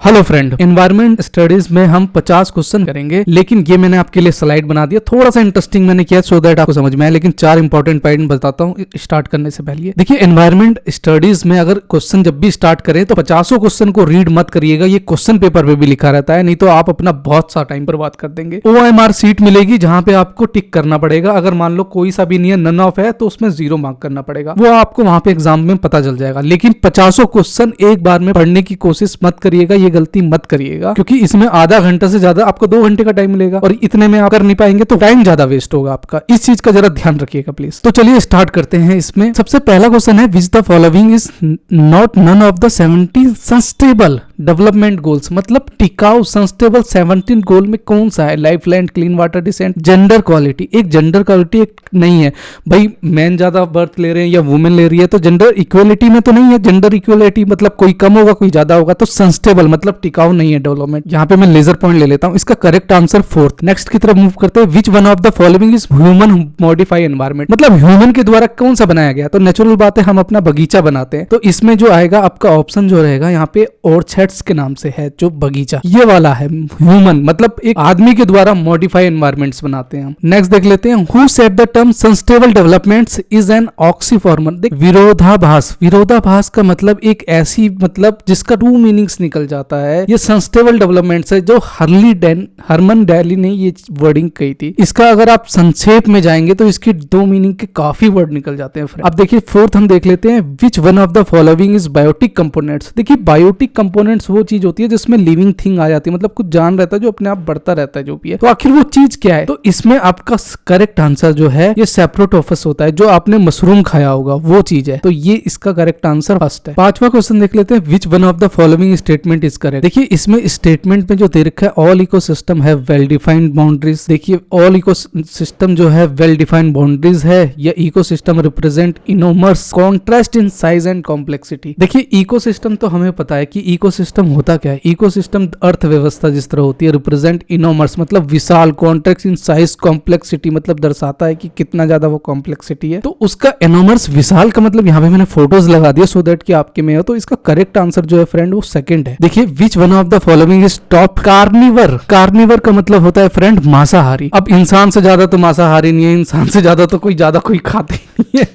Hello friend, environment studies में हम 50 question करेंगे, लेकिन ये मैंने आपके लिए स्लाइड बना दिया, थोड़ा सा इंटरेस्टिंग मैंने किया सो दैट आपको समझ में आए। लेकिन 4 इंपॉर्टेंट पॉइंट बताता हूँ स्टार्ट करने से पहले। देखिए, एनवायरमेंट स्टडीज में अगर क्वेश्चन जब भी स्टार्ट करें तो 50 क्वेश्चन को रीड मत करिएगा, ये क्वेश्चन पेपर पे भी लिखा रहता है, नहीं तो आप अपना बहुत सा टाइम बर्बाद कर देंगे। OMR सीट मिलेगी जहां पे आपको टिक करना पड़ेगा। अगर मान लो कोई सा भी नहीं है, नन ऑफ है, तो उसमें 0 मार्क करना पड़ेगा, वो आपको वहां पे एग्जाम में पता चल जाएगा। लेकिन 50 क्वेश्चन एक बार में पढ़ने की कोशिश मत करिएगा, ये गलती मत करिएगा, क्योंकि इसमें आधा घंटा से ज्यादा आपको 2 घंटे का टाइम मिलेगा और इतने में आप कर नहीं पाएंगे तो टाइम ज्यादा वेस्ट होगा आपका। इस चीज का जरा ध्यान रखिएगा प्लीज। तो चलिए स्टार्ट करते हैं। इसमें सबसे पहला क्वेश्चन है, which the following is not none of the 17 sustainable development goals. मतलब टिकाऊ सस्टेनेबल 17 गोल में कौन सा है? Life, land, clean water, decent, gender quality. एक जेंडर क्वालिटी एक नहीं है भाई, मैन ज्यादा बर्थ ले रहे हैं या वुमेन ले रही है तो जेंडर इक्वलिटी में तो नहीं है। जेंडर इक्वलिटी मतलब कोई कम होगा कोई ज्यादा होगा, तो सस्टेनेबल मतलब टिकाऊ नहीं है डेवलपमेंट। यहाँ पे मैं लेजर पॉइंट ले लेता हूँ। इसका करेक्ट आंसर 4th। नेक्स्ट की तरफ मूव करते हैं। Which one of the following is human modify environment. मतलब ह्यूमन के द्वारा कौन सा बनाया गया? तो नेचुरल बात है, हम अपना बगीचा बनाते हैं, तो इसमें जो आएगा आपका ऑप्शन जो रहेगा यहाँ पे ऑर्चर्ड्स के नाम से है, जो बगीचा ये वाला है। ह्यूमन मतलब एक आदमी के द्वारा मॉडिफाई एनवायरमेंट्स बनाते हैं हम। नेक्स्ट देख लेते हैं। Who said the term sustainable developments is an oxymoron. देख, विरोधाभास। विरोधाभास का मतलब एक ऐसी मतलब जिसका 2 मीनिंग्स निकल जाता है। ये सस्टेनेबल डेवलपमेंट्स है जो हरमन डेली ने ये वर्डिंग कही थी। इसका अगर आप संक्षेप में जाएंगे तो इसकी 2 मीनिंग के काफी वर्ड निकल जाते हैं। अब देखिए 4th हम देख लेते हैं। Which one of the following is biotic components. देखिए, बायोटिक कंपोनेंट्स वो चीज होती है जिसमें लिविंग थिंग आ जाती है, मतलब कुछ जान रहता है जो अपने आप बढ़ता रहता है, जो भी है। तो आखिर वो चीज क्या है? तो इसमें आपका करेक्ट आंसर जो है ये सेप्रोटोफस होता है, जो आपने मशरूम खाया होगा वो चीज है। तो ये इसका करेक्ट आंसर फर्स्ट है। 5वां क्वेश्चन देख लेते हैं। Which one of the following statement is correct. देखिए, इसमें स्टेटमेंट में जो दे रखा है, ऑल इकोसिस्टम है वेल डिफाइंड बाउंड्रीज। देखिए, ऑल इकोसिस्टम जो है वेल डिफाइंड बाउंड्रीज है, या ecosystem represent enormous contrast in size and complexity. देखिए, इकोसिस्टम तो हमें पता है कि इकोसिस्टम होता क्या है। इकोसिस्टम अर्थव्यवस्था जिस तरह होती है, रिप्रेजेंट इनोमर्स मतलब विशाल, कॉन्ट्रास्ट इन साइज कॉम्प्लेक्सिटी मतलब दर्शाता है कि कितना ज्यादा वो कॉम्प्लेक्सिटी है। तो उसका एनोमर्स विशाल का मतलब यहाँ पे मैंने फोटोज लगा दिया सो दैट कि आपके में हो। तो इसका करेक्ट आंसर जो है फ्रेंड वो 2nd है। देखिए, विच one of the following is top carnivore. Carnivore का मतलब होता है फ्रेंड मांसाहारी। अब इंसान से ज्यादा तो मांसाहारी नहीं है, इंसान से ज्यादा तो कोई ज्यादा कोई खाते नहीं है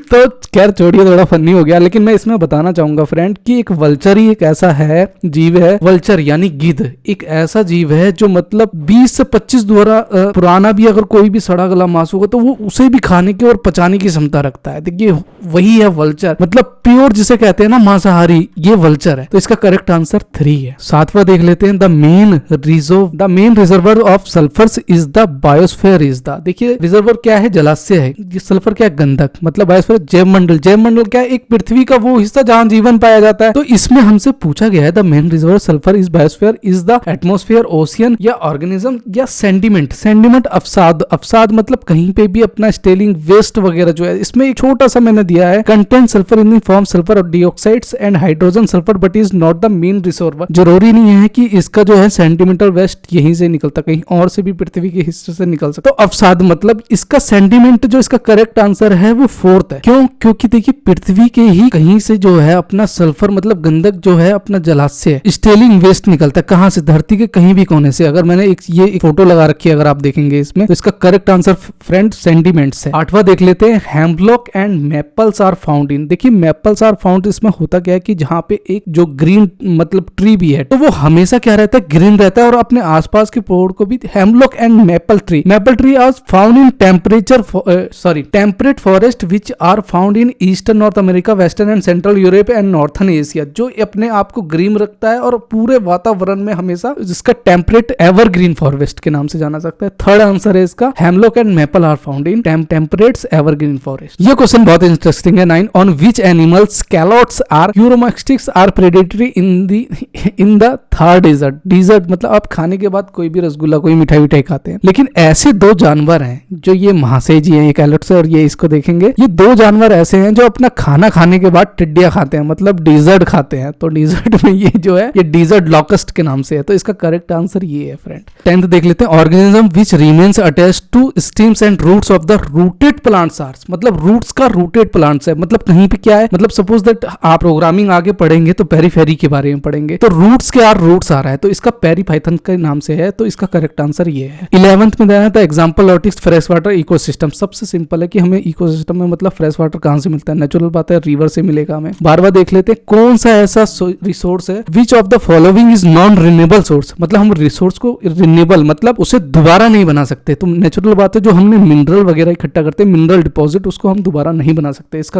तो खैर छोड़िए, थोड़ा फनी हो गया। लेकिन मैं इसमें बताना चाहूंगा फ्रेंड कि एक वल्चर ही एक ऐसा है जीव है, वल्चर यानी गिद्ध एक ऐसा जीव है जो मतलब 20 से 25 द्वारा पुराना भी अगर कोई भी सड़ा गला मांस होगा तो वो उसे भी खाने की और पचाने की क्षमता रखता है। देखिए, वही है वल्चर, मतलब प्योर जिसे कहते हैं ना मांसाहारी, ये वल्चर है। तो इसका करेक्ट आंसर 3 है। 7वां देख लेते हैं। The main reservoir of sulphurs is the biosphere is the. देखिए, रिजर्वर क्या है? जलाशय है। सल्फर क्या है? गंधक। मतलब बायोस्फीयर जैवमंडल। जैवमंडल क्या है? एक पृथ्वी का वो हिस्सा जहां जीवन पाया जाता है। तो इसमें हमसे पूछा गया है the main reservoir sulphur is biosphere is the atmosphere, ocean या ऑर्गेनिज्म या सेंडिमेंट। सेंडिमेंट अवसाद। अवसाद मतलब कहीं पे भी अपना स्टेलिंग वेस्ट वगैरह जो है। इसमें एक छोटा सा मैंने दिया है, content sulphur in the form sulphur dioxides and hydrogen sulphur but is not the main reservoir. जरूरी नहीं है कि इसका जो है सेंटिमेंटल वेस्ट यहीं से निकलता, कहीं और से भी पृथ्वी के हिस्से से निकल सकता। तो अवसाद मतलब इसका सेंटिमेंट जो इसका करेक्ट आंसर है वो 4th है। क्यों? क्योंकि देखिए, पृथ्वी के ही कहीं से जो है अपना सल्फर मतलब गंधक जो है अपना जलाशय स्टेलिंग वेस्ट निकलता है। कहां से? धरती के कहीं भी कोने से। अगर मैंने एक फोटो लगा रखी है, अगर आप देखेंगे इसमें, तो इसका करेक्ट आंसर फ्रेंड सेंटिमेंट्स है। 8वां देख लेते हैं। Hemlock and maples are found in. देखिए, मैपल्स आर फाउंड, इसमें होता क्या है कि जहां पे एक जो ग्रीन मतलब ट्री भी है तो वो हमेशा क्या रहता है? ग्रीन रहता है और अपने आसपास के पेड़ को भी। Hemlock and maple tree are found in temperate forest which are found in eastern North America, western and central Europe and northern Asia. जो अपने आप को ग्रीन रखता है और पूरे वातावरण में हमेशा, जिसका टेम्परेट एवरग्रीन फॉरेस्ट के नाम से जाना सकता है। 3rd आंसर है इसका, hemlock and maple are found in temperate evergreen forest. ये क्वेश्चन बहुत इंटरेस्टिंग है। 9 on which animals calotes are uromastyx are predatory in the 3rd desert. Desert मतलब आप खाने के बाद कोई भी रसगुल्ला कोई मिठाई खाते हैं, लेकिन ऐसे 2 जानवर हैं जो ये महाशय जी हैं, ये कैलोट्स और ये इसको देखेंगे, ये दो जानवर ऐसे हैं जो अपना खाना खाने के बाद टिड्डियां खाते हैं, मतलब डिजर्ट खाते हैं। तो डिजर्ट में ये जो है ये डिजर्ट लॉकस्ट के नाम से है। तो इसका करेक्ट आंसर ये है फ्रेंड। 10th देख लेते हैं, organism which remains attached to stems and roots of the rooted plants are, मतलब रूट्स का रूटेड प्लांट्स है, मतलब कहीं पे क्या है, मतलब सपोज दैट आप प्रोग्रामिंग आगे पढ़ेंगे तो पेरीफेरी के बारे में पढ़ेंगे, तो रूट्स के आर रूट्स आ रहा है, तो इसका पेरीपाइथन के नाम से है। तो इसका करेक्ट आंसर ये है। 11th में देना था example of fresh water ecosystem. सबसे सिंपल है कि हमें इकोसिस्टम में मतलब फ्रेश वाटर कहां से मिलता है, नेचुरल बात है, रिवर से मिलेगा हमें। 12वां देख लेते हैं, कौन सा ऐसा रिसोर्स है which of the following is non renewable source, मतलब हम रिसोर्स को रिन्यूएबल मतलब उसे दोबारा नहीं बना सकते। तो नेचुरल बात है, जो हमने मिनरल वगैरह इकट्ठा करते हैं, मिनरल डिपॉजिट, उसको हम दोबारा नहीं बना सकते। इसका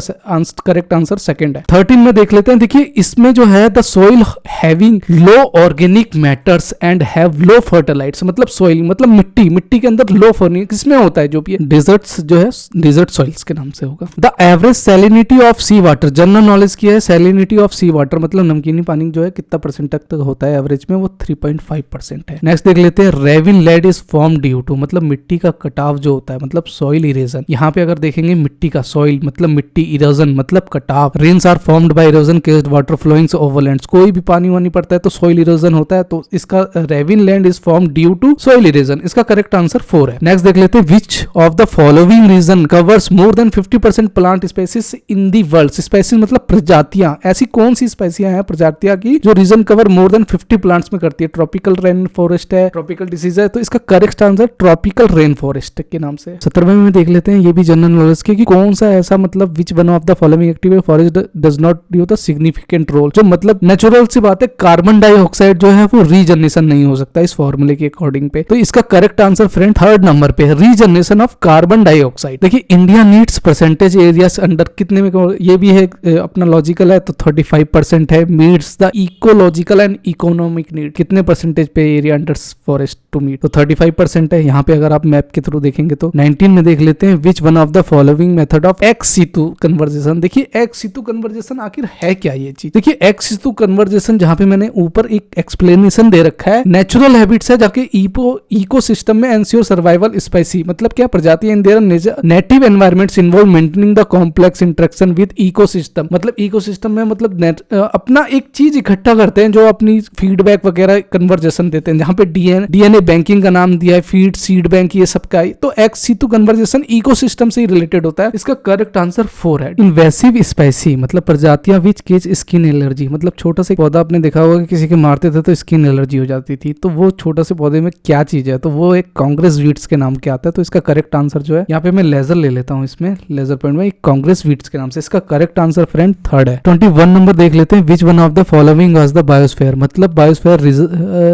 करेक्ट आंसर सेकंड है। 13 में देख लेते हैं, देखिए इसमें जो है the soil having low organic matters and have low fertilities, मतलब सोइल मतलब मिट्टी के अंदर लो फर्निंग किसमें होता है, जो भी डेजर्ट्स जो है डेजर्ट सॉइल्स के नाम से होगा। The average salinity of sea water, general knowledge की है, सैलिनिटी ऑफ सी वाटर मतलब नमकीनी पानी जो है कितना परसेंट तक होता है एवरेज में, वो 3.5% है। नेक्स्ट देख लेते हैं, ravine land is form due to, मतलब मिट्टी का कटाव जो होता है, मतलब सॉइल इरेजन। यहाँ पे अगर देखेंगे मिट्टी का सॉइल मतलब मिट्टी, इरोजन मतलब कटाव। Ravines are formed by erosion caused water flowings over lands, कोई भी पानी वानी पड़ता है तो सॉइल इरोजन होता है। तो इसका ravine land is formed due to soil erosion, इसका करेक्ट आंसर 4 है। नेक्स्ट देख लेते हैं, which of the following region covers more than 50% plant species in the world, species मतलब प्रजातियां, ऐसी कौन सी स्पेसियां हैं प्रजातियां की जो region cover more than 50 plants में करती है। ट्रॉपिकल रेन फॉरेस्ट है, ट्रॉपिकल डिसीज है, तो इसका correct answer tropical rain forest के नाम से। 17वें में देख लेते हैं, ये भी जनरल नॉलेज के, कि कौन सा ऐसा मतलब which one of the following activity forest does not do the significant role, जो मतलब नेचुरल सी बात है, कार्बन डाइऑक्साइड जो है वो रीजनरेशन नहीं हो सकता इस फॉर्मूले के अकॉर्डिंग पे। तो इसका correct answer friend 3rd number पे है, रीजनरेशन ऑफ कार्बन डाइऑक्साइड। देखिए India needs percentage areas under कितने में, ये भी है अपना लॉजिकल है, तो 35% है। Meets the ecological and economic need, कितने परसेंटेज पे area under forest to meet, तो 35% है। यहाँ पे अगर आप मैप के थ्रू देखेंगे तो 19 में देख लेते हैं, which one of the following method of ex situ conservation. देखिए एक्स सीतु कन्वर्जेशन आखिर है क्या ये चीज। देखिए एक्स सीतु कन्वर्जेशन जहाँ पे मैंने ऊपर एक एक्सप्लेनेशन दे रखा है, नेचुरल हैबिट्स है जाके इकोसिस्टम में एंश्योर सर्वाइवल स्पेसी, मतलब क्या प्रजाति in their native environments involve maintaining the complex interaction with ecosystem, मतलब इकोसिस्टम में मतलब अपना एक चीज इकट्ठा करते हैं जो अपनी फीडबैक वगैरह कन्वर्जेशन देते हैं। जहाँ पे डीएनए बैंकिंग का नाम दिया है, फीड सीड बैंक ये सब का, तो एक्स सीतु कन्वर्जेशन इकोसिस्टम से ही रिलेटेड होता है। इसका करेक्ट आंसर 4 है। इन्वेसिव स्पेसी मतलब प्रजातियां विच केज स्किन एलर्जी, मतलब छोटा सा पौधा आपने देखा होगा कि किसी के मारते थे तो स्किन एलर्जी हो जाती थी, तो वो छोटा से पौधे में क्या चीज है, तो वो एक कांग्रेस वीट्स के नाम के आता है। तो इसका करेक्ट आंसर जो है, यहाँ पे मैं लेजर ले लेता हूँ, इसमें लेजर पॉइंट में कांग्रेस वीट्स के नाम से, इसका करेक्ट आंसर फ्रेंड 3rd है। 21 नंबर देख लेते हैं, which one of the following was the biosphere, मतलब बायोस्फीयर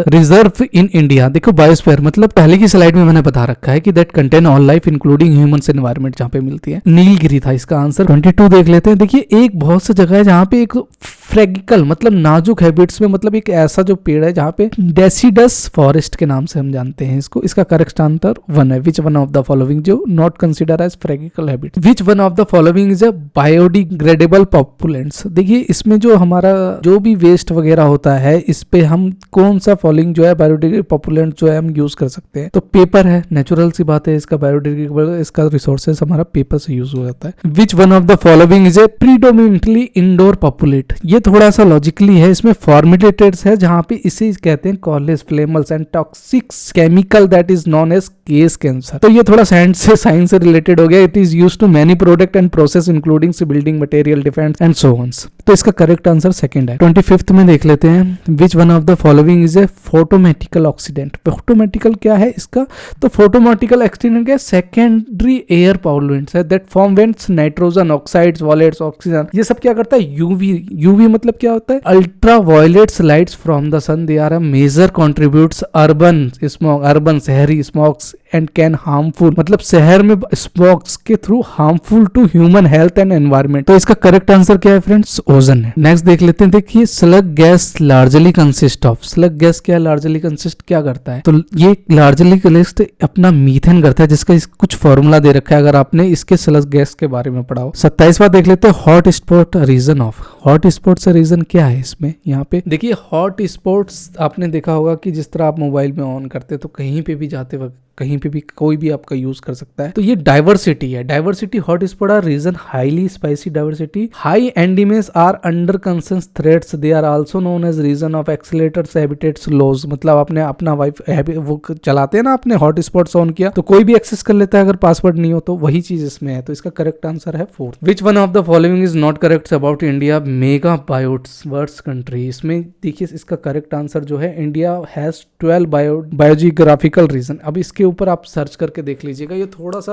रिजर्व इन इंडिया। देखो बायोस्फीयर मतलब पहले की स्लाइड में मैंने बता रखा है कि that contain all life including humans environment, जहाँ पे मिलती है। नीलगिरी था इसका आंसर। 22 देख लेते हैं, देखिए एक बहुत सी जगह है जहाँ पे एक फ्रेगिकल मतलब नाजुक हैबिट्स में, मतलब एक ऐसा जो पेड़ है जहाँ पे डेसिडस फॉरेस्ट के नाम से हम जानते हैं इसको, इसका करेक्ट आंसर 1 है। Which one of the following जो not consider as fragile habitat, which one of the following is a biodegradable pollutants. देखिए इसमें जो हमारा जो भी वेस्ट वगैरह होता है, इस पे हम कौन सा फॉलोइंग जो है बायोडिग्रेडेबल पॉपुलेंट जो है हम यूज कर सकते हैं, तो पेपर है, नेचुरल सी बात है, इसका बायोडिग्रेडेबल इसका रिसोर्सेज हमारा पेपर से यूज हो जाता है। Which one of the following is A predominantly indoor populate, ये थोड़ा सा लॉजिकली है, इसमें फॉर्मिडेटेड्स है जहां पे इसे कहते हैं colourless flammable and toxics chemical that is known as cause cancer. तो ये थोड़ा साइंस से रिलेटेड हो गया। It is used to many product and process including building material, defence and so on. तो इसका करेक्ट आंसर 2nd है। 25th में देख लेते हैं, which one of the following is a photochemical oxidant. Photochemical क्या है इसका, तो फोटोमेटिकल एक्सीडेंट क्या, सेकेंडरी एयर पॉल्यूएंट्स है that form when nitrogen oxides, volatiles, oxygen, ये सब क्या करता है, यूवी मतलब क्या होता है, ultra violets lights from the sun, they are a major contributes urban smog, urban शहरी स्मॉग्स एंड कैन हार्मफुल, मतलब शहर में स्मॉग्स के through harmful to human health and environment. तो इसका करेक्ट आंसर क्या है फ्रेंड्स, ओजोन है। नेक्स्ट देख लेते हैं, देखिए slug gas largely consist of, slug gas क्या लार्जली कंसिस्ट क्या करता है, तो ये लार्जली कंसिस्ट अपना मीथेन करता है, जिसका कुछ फॉर्मूला दे रखा है अगर आपने इसके स्लग गैस के बारे में पढ़ा हो। 27वां देख लेते हैं, hot spot region of, hot spot से रीजन क्या है इसमें? यहाँ पे देखिए हॉट स्पॉट्स आपने देखा होगा कि जिस तरह आप मोबाइल में ऑन करते हैं तो कहीं पे भी जाते वक्त कहीं पे भी कोई भी आपका यूज कर सकता है। तो ये डाइवर्सिटी है, diversity hot spot are region highly species diversity high endemism are under concern threats they are also known as region of accelerated habitats loss. मतलब आपने अपना वाइफ वो चलाते हैं ना, आपने हॉट स्पॉट्स ऑन किया तो कोई भी एक्सेस कर लेता है अगर पासवर्ड नहीं हो, तो वही चीज इसमें है। तो इसका करेक्ट आंसर है 4। विच one of the following is not correct about India mega Bioverse country? इसमें देखिए इसका करेक्ट आंसर जो है इंडिया हैज 12 बायोजियोग्राफिकल रीजन। अब इसके ऊपर आप सर्च करके देख लीजिएगा, ये थोड़ा सा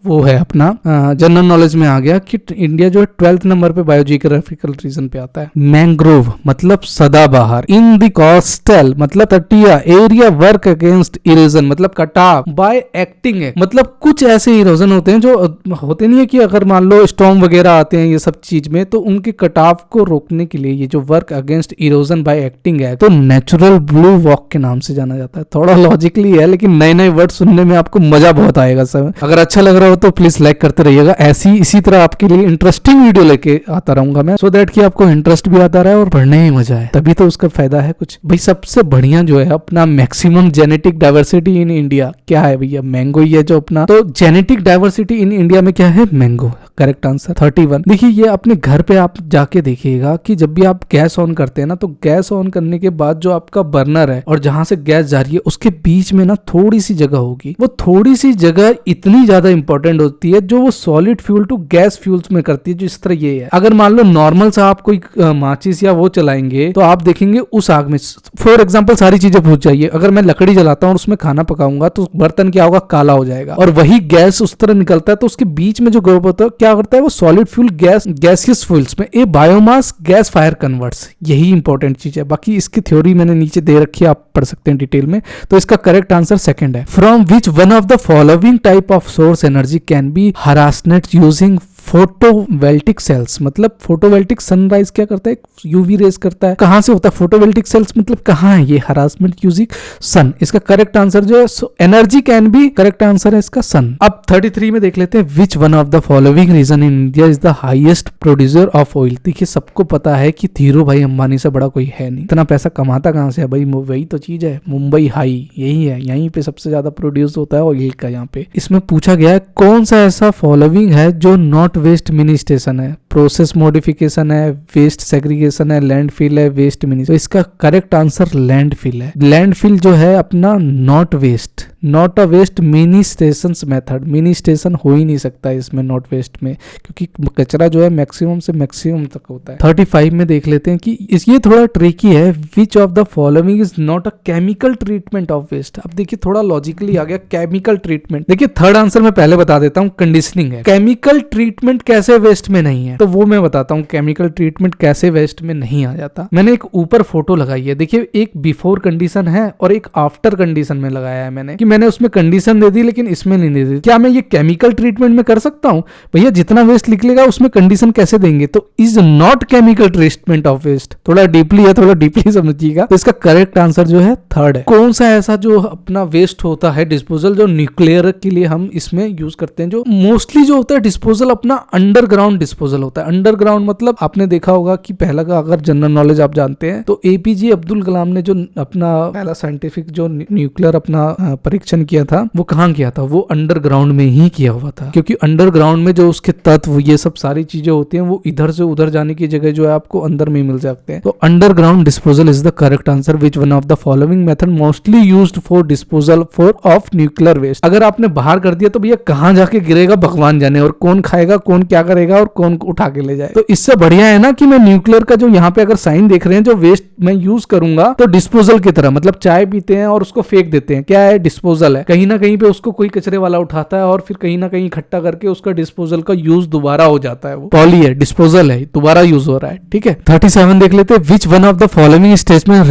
वो है अपना जनरल नॉलेज में आ गया कि इंडिया जो है 12th नंबर पे बायोजियोग्राफिकल रीजन पे आता है। मैंग्रोव मतलब सदाबहार, इन द कोस्टल मतलब तटीय एरिया वर्क अगेंस्ट इरोजन मतलब कटाव, बाय एक्टिंग है मतलब कुछ ऐसे इरोजन होते हैं जो होते नहीं है कि अगर मान लो स्टॉर्म वगैरह आते हैं ये सब चीज में, तो उनके कटाव को रोकने के लिए ये जो work against erosion bye acting है तो नेचुरल ब्लू वॉक के नाम से जाना जाता है। थोड़ा लॉजिकली है लेकिन नए नए वर्ड सुनने में आपको मजा बहुत आएगा सब। अगर अच्छा लग रहा हो तो प्लीज लाइक करते रहिएगा। ऐसी इसी तरह आपके लिए इंटरेस्टिंग वीडियो लेके आता रहूंगा मैं, सो दैट कि आपको इंटरेस्ट भी आता रहे और पढ़ने में मजा आए, तभी तो उसका फायदा है कुछ। भाई सबसे बढ़िया जो है अपना maximum genetic diversity in India क्या है भैया? मैंगो ही है जो अपना। तो जेनेटिक डाइवर्सिटी इन इंडिया में क्या है? मैंगो। Correct answer 31। देखिए ये अपने घर पे आप जाके देखिएगा कि जब भी आप गैस ऑन करते हैं ना, तो गैस ऑन करने के बाद जो आपका बर्नर है और जहां से गैस जा रही है उसके बीच में ना थोड़ी सी जगह होगी। वो थोड़ी सी जगह इतनी ज्यादा इंपॉर्टेंट होती है जो वो solid fuel to gas fuels में करती है, जो इस तरह ये है। अगर मान लो नॉर्मल सा आप कोई माचिस या वो चलाएंगे तो आप देखेंगे उस आग में फॉर एग्जाम्पल सारी चीजें भूल जाइए, अगर मैं लकड़ी जलाता हूँ और उसमें खाना पकाऊंगा तो बर्तन क्या होगा? काला हो जाएगा। और वही गैस उस तरह निकलता है तो उसके बीच में जो ग्रुप होता है क्या करता है? वो सॉलिड फ्यूल गैसियस फ्यूल्स में ए बायोमास गैस फायर कन्वर्ट्स। यही इंपॉर्टेंट चीज है। बाकी इसकी थ्योरी मैंने नीचे दे रखी है, आप पढ़ सकते हैं डिटेल में। तो इसका करेक्ट आंसर सेकंड है। From which one of the following type of source energy can be harnessed using photovoltaic cells? मतलब फोटोवोल्टिक सनराइज क्या करता है? यूवी रेज करता है। कहां से होता है फोटोवोल्टिक सेल्स? मतलब कहां है ये? Harassment using sun. इसका करेक्ट आंसर जो है energy can be, correct answer है इसका सन। अब 33 में देख लेते हैं which one of the following region in India is the highest producer of oil? देखिए सबको पता है कि धीरू भाई अंबानी से बड़ा कोई है नहीं। इतना पैसा कमाता कहां से है भाई? वही तो चीज है, मुंबई हाई यही है, यहीं पे सबसे ज्यादा प्रोड्यूस होता है ऑयल का। यहाँ पे इसमें पूछा गया है कौन सा ऐसा फॉलोइंग है जो नॉट वेस्ट मिनी स्टेशन है? प्रोसेस मॉडिफिकेशन है, वेस्ट सेग्रीगेशन है, लैंडफिल है, वेस्ट मिनी। तो इसका करेक्ट आंसर लैंडफिल है। लैंडफिल जो है अपना not waste, not a waste mini station method. Mini station हो ही नहीं सकता इसमें नॉट वेस्ट में, क्योंकि कचरा जो है मैक्सिमम से मैक्सिमम तक होता है। 35 में देख लेते हैं कि ये थोड़ा ट्रिकी है। Which of the following is not a chemical treatment of waste? अब देखिए थोड़ा लॉजिकली आ गया केमिकल ट्रीटमेंट। देखिए थर्ड आंसर मैं पहले बता देता हूँ, कंडीशनिंग है। केमिकल ट्रीटमेंट कैसे वेस्ट में नहीं है? तो वो मैं बताता हूँ केमिकल ट्रीटमेंट कैसे वेस्ट में नहीं आ जाता। मैंने एक ऊपर फोटो लगाई है, देखिए एक बिफोर कंडीशन है और एक आफ्टर कंडीशन में लगाया है मैंने, कि मैंने उसमें कंडीशन दे दी लेकिन इसमें नहीं दे दी। क्या मैं ये केमिकल ट्रीटमेंट में कर सकता हूँ? भैया जितना वेस्ट निकलेगा उसमें कंडीशन कैसे देंगे? तो is not chemical treatment of waste. थोड़ा डीपली है, थोड़ा डीपली समझिएगा। तो इसका करेक्ट आंसर जो है थर्ड है। कौन सा ऐसा जो अपना वेस्ट होता है डिस्पोजल जो न्यूक्लियर के लिए हम इसमें यूज करते हैं? जो मोस्टली जो होता है डिस्पोजल अपना अंडरग्राउंड डिस्पोजल होता है। अंडरग्राउंड मतलब आपने देखा होगा कि पहला का अगर जनरल नॉलेज आप जानते हैं तो एपीजे अब्दुल कलाम ने जो अपना पहला साइंटिफिक जो न्यूक्लियर अपना परीक्षण किया था वो कहाँ किया था? वो अंडरग्राउंड में ही किया हुआ था, क्योंकि अंडरग्राउंड में जो उसके तत्व ये सब सारी चीजें होती हैं वो इधर से उधर जाने की जगह जो है आपको अंदर में मिल सकते हैं। तो underground disposal is the correct answer. Which one of the following method mostly used for disposal for of nuclear waste? अगर आपने बाहर कर दिया तो भैया कहाँ जाके गिरेगा भगवान जाने, और कौन खाएगा, कौन क्या करेगा और कौन उठा के ले जाए। तो इससे बढ़िया है ना कि मैं न्यूक्लियर का जो यहाँ पे अगर साइन देख रहे हैं जो वेस्ट मैं यूज करूंगा तो डिस्पोजल की तरह, मतलब चाय पीते हैं और उसको फेंक देते हैं, क्या है? डिस्पोजल है। कहीं ना कहीं पे उसको कोई कचरे वाला उठाता है और फिर कहीं ना कहीं इकट्ठा करके उसका डिस्पोजल का यूज दोबारा हो जाता है। वो पॉली है, डिस्पोजल है, दोबारा यूज हो रहा है। ठीक है 37 देख लेते हैं। Which one of the following statement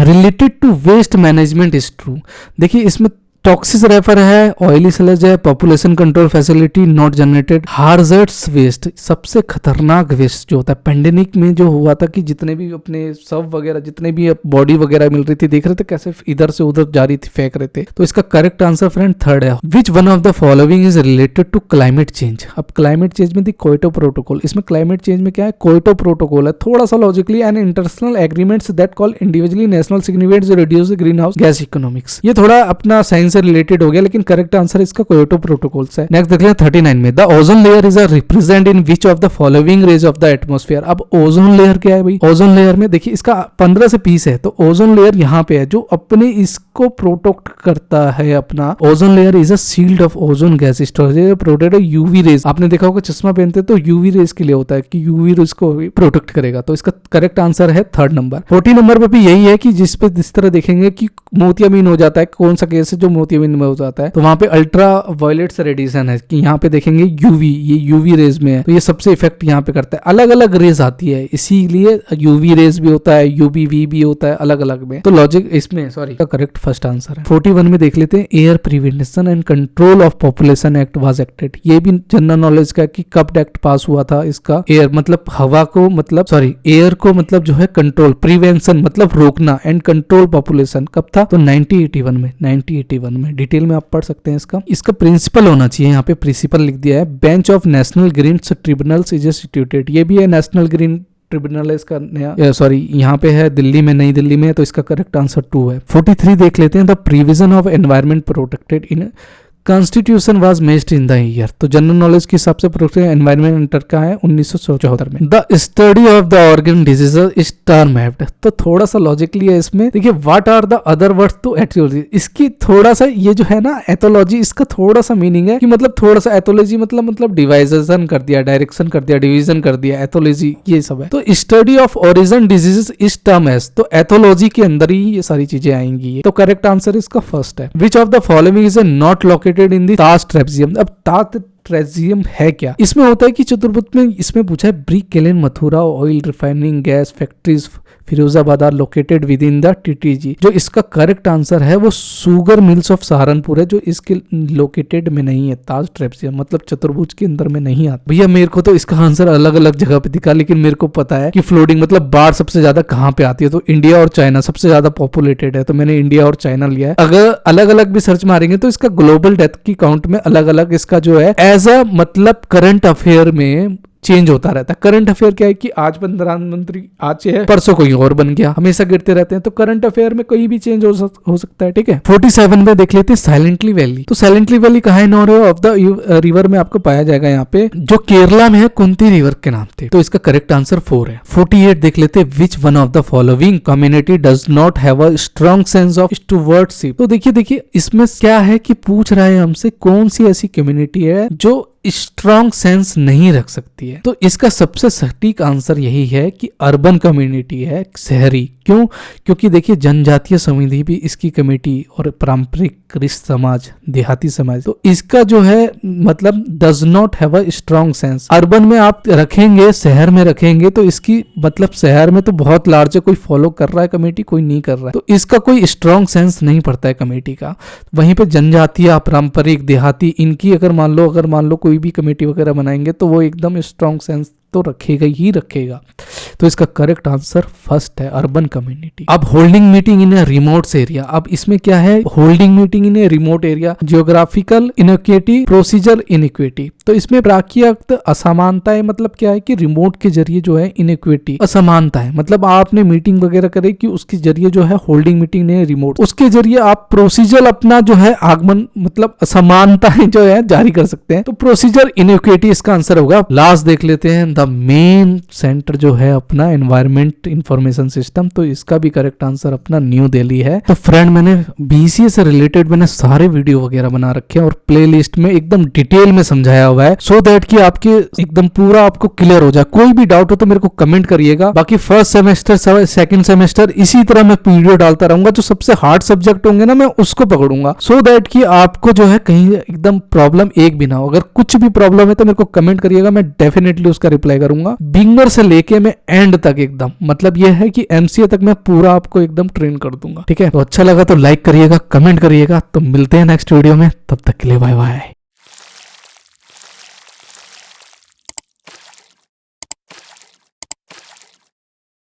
related to waste management is true? देखिए इसमें टॉक्सिस रेफर है, ऑयली स्लज है, population control facility not generated, hazardous waste, सबसे खतरनाक वेस्ट जो होता है पेंडेमिक में जो हुआ था कि जितने भी अपने सब वगैरह जितने भी बॉडी वगैरह मिल रही थी, देख रहे थे कैसे इधर से उधर जा रही थी, फेंक रहे थे। तो इसका करेक्ट आंसर फ्रेंड थर्ड है। Which one of the following is related to climate change. अब क्लाइमेट चेंज में दी क्योटो प्रोटोकॉल, इसमें क्लाइमेट चेंज में क्या है, क्योटो प्रोटोकॉल है। थोड़ा सा logically and international agreements that call individually national significance reduce green house gas economics. ये थोड़ा अपना साइंस से रिलेटेड हो गया, लेकिन करेक्ट आंसर इसका क्योटो प्रोटोकॉल है। नेक्स्ट देख लेते हैं 39 में, the ozone layer is a represent in which of the following rays of the atmosphere. अब ओजोन लेयर क्या है भाई, ओजोन लेयर में देखिए इसका 15 से 20 है, तो ओजोन लेयर यहाँ पे है जो अपने इसको प्रोटेक्ट करता है अपना। Ozone layer is a shield of ozone gas storage protect UV rays. आपने देखा होगा चश्मा पहनते तो यूवी रेज के लिए होता है कि यूवी रेज को प्रोटेक्ट करेगा, तो इसका करेक्ट आंसर है थर्ड नंबर। 40 नंबर पे भी यही है कि जिस पे जिस तरह देखेंगे कि मोतियाबिंद हो जाता है, कौन सा केस है जो मोतियाबिंद में हो जाता है, तो वहां पे अल्ट्रा वायलेट रेडिएशन है कि यहाँ पे देखेंगे यूवी, ये यूवी रेज में है, तो ये सबसे इफेक्ट यहाँ पे करता है। अलग अलग रेज आती है, इसीलिए यूवी रेज भी होता है, यूवीवी भी होता है अलग अलग में। तो लॉजिक इसमें सॉरी का करेक्ट फर्स्ट आंसर है। 41 में देख लेते हैं, air prevention and control of population act was acted. ये भी जनरल नॉलेज का कि कब एक्ट पास हुआ था इसका। एयर मतलब हवा को, मतलब सॉरी एयर को मतलब जो है कंट्रोल, प्रिवेंशन मतलब रोकना, एंड कंट्रोल पॉपुलेशन कब था, तो 1981 में। 1981 में डिटेल में आप पढ़ सकते हैं इसका। इसका प्रिंसिपल होना चाहिए, यहाँ पे प्रिंसिपल लिख दिया है। Bench of national green tribunals is instituted, ये भी है नेशनल ग्रीन ट्रिब्यूनल है इसका नया, सॉरी यहाँ पे है दिल्ली में, नई दिल्ली में, तो इसका करेक्ट आंसर 2 है। 43 देख लेते हैं, the provision of environment protected in constitution was messed in the year. तो जनरल नॉलेज के हिसाब से प्रोटेक्टेड एनवायरमेंट एंटर का है 1974 में। The study of the organ diseases is term have, तो थोड़ा सा लॉजिकली है इसमें। देखिए what are the other words to aetiology, इसकी थोड़ा सा ये जो है ना एथोलॉजी, इसका थोड़ा सा मीनिंग है कि मतलब थोड़ा सा एथोलॉजी मतलब डिवाइजेशन कर दिया, डायरेक्शन कर दिया, डिवीजन कर दिया, एथोलॉजी ये सब है। तो study of origin diseases is term has, तो एथोलॉजी के अंदर ही ये सारी चीजें आएंगी। तो करेक्ट आंसर इसका फर्स्ट है। Which of the following is not located in the ताश ट्रेपेजियम। अब ताश ट्रेपेजियम है क्या, इसमें होता है कि चतुर्भुज में इसमें पूछा है brick kiln Mathura oil refining gas factories Firozabad are located within the TTZ. जो इसका करेक्ट आंसर है वो शुगर मिल्स ऑफ सहारनपुर है, जो इसके लोकेटेड में नहीं है। ताज ट्रेपेजियम मतलब चतुर्भुज के अंदर में नहीं आता। भैया मेरे को तो इसका आंसर अलग अलग जगह पे दिखा, लेकिन मेरे को पता है कि फ्लोटिंग मतलब बाढ़ सबसे ज्यादा कहाँ पे आती है, तो इंडिया और चाइना सबसे ज्यादा पॉपुलेटेड है, तो मैंने इंडिया और चाइना लिया है। अगर अलग अलग भी सर्च मारेंगे तो इसका ग्लोबल डेथ की काउंट में अलग अलग इसका जो है एज अ मतलब करंट अफेयर में चेंज होता रहता है। करंट अफेयर क्या है कि आज प्रधानमंत्री आज है, परसों कोई और बन गया, हमेशा गिरते रहते हैं, तो करंट अफेयर में कोई भी चेंज हो सकता है। ठीक है। 47 में देख लेते हैं साइलेंटली वैली। तो साइलेंटली वैली कहाँ है, नॉर्वे ऑफ द रिवर में आपको पाया जाएगा, यहाँ पे जो केरला में है कुंती रिवर के नाम थे, तो इसका करेक्ट आंसर 4 है। 48 देख लेते हैं, which one of the following community does not have a strong sense of stewardship. तो देखिए इसमें क्या है कि पूछ रहा है हमसे कौन सी ऐसी कम्युनिटी है जो स्ट्रॉन्ग सेंस नहीं रख सकती है। तो इसका सबसे सटीक आंसर यही है कि अर्बन कम्युनिटी है, शहरी। क्यों, क्योंकि देखिए जनजातीय समिति भी इसकी कमेटी और पारंपरिक कृषि समाज, देहाती समाज, तो इसका जो है मतलब does not have a strong sense. Urban में आप रखेंगे, शहर में रखेंगे, तो इसकी मतलब शहर में तो बहुत लार्ज है, कोई फॉलो कर रहा है कमेटी, कोई नहीं कर रहा है, तो इसका कोई स्ट्रॉन्ग सेंस नहीं पड़ता है कमेटी का। वहीं पे जनजातीय, पारंपरिक, देहाती, इनकी अगर मान लो कोई भी कमेटी वगैरह बनाएंगे तो वो एकदम स्ट्रॉन्ग सेंस तो रखेगा ही रखेगा। तो इसका करेक्ट आंसर फर्स्ट है, अर्बन कम्युनिटी। अब holding meeting in a remote area. अब इसमें क्या है, holding meeting in a remote area, geographical iniquity, procedure iniquity. तो इसमें प्राकृतिक असमानता है, मतलब क्या है कि रिमोट के जरिए जो है इनइक्विटी, असमानता है, मतलब आपने मीटिंग वगैरह करे कि उसके जरिए जो है होल्डिंग मीटिंग ने रिमोट, उसके जरिए आप प्रोसीजर अपना जो है आगमन मतलब असमानताएं जो है जारी कर सकते हैं। तो प्रोसीजर इनइक्विटी इसका आंसर होगा। लास्ट देख लेते हैं, द मेन सेंटर जो है अपना एनवायरमेंट इंफॉर्मेशन सिस्टम, तो इसका भी करेक्ट आंसर अपना न्यू दिल्ली है। तो फ्रेंड मैंने बीसीए से रिलेटेड मैंने सारे वीडियो वगैरह बना रखे हैं और प्लेलिस्ट में एकदम डिटेल में समझाया हुआ है, सो दैट कि आपके एकदम पूरा आपको क्लियर हो जाए। कोई भी डाउट हो तो मेरे को कमेंट करिएगा। बाकी फर्स्ट सेमेस्टर, सेकंड सेमेस्टर इसी तरह मैं वीडियो डालता रहूंगा, जो सबसे हार्ड सब्जेक्ट होंगे ना मैं उसको पकड़ूंगा, सो दैट कि आपको जो है कहीं एकदम प्रॉब्लम एक भी ना हो। अगर कुछ भी प्रॉब्लम है तो मेरे को कमेंट करिएगा, मैं डेफिनेटली उसका रिप्लाई अप्लाई करूंगा, बिगिनर से लेके मैं एंड तक एकदम, मतलब ये है कि एमसीए तक मैं पूरा आपको एकदम ट्रेन कर दूंगा। ठीक है, तो अच्छा लगा तो लाइक करिएगा, कमेंट करिएगा। तो मिलते हैं नेक्स्ट वीडियो में, तब तक के लिए बाय बाय।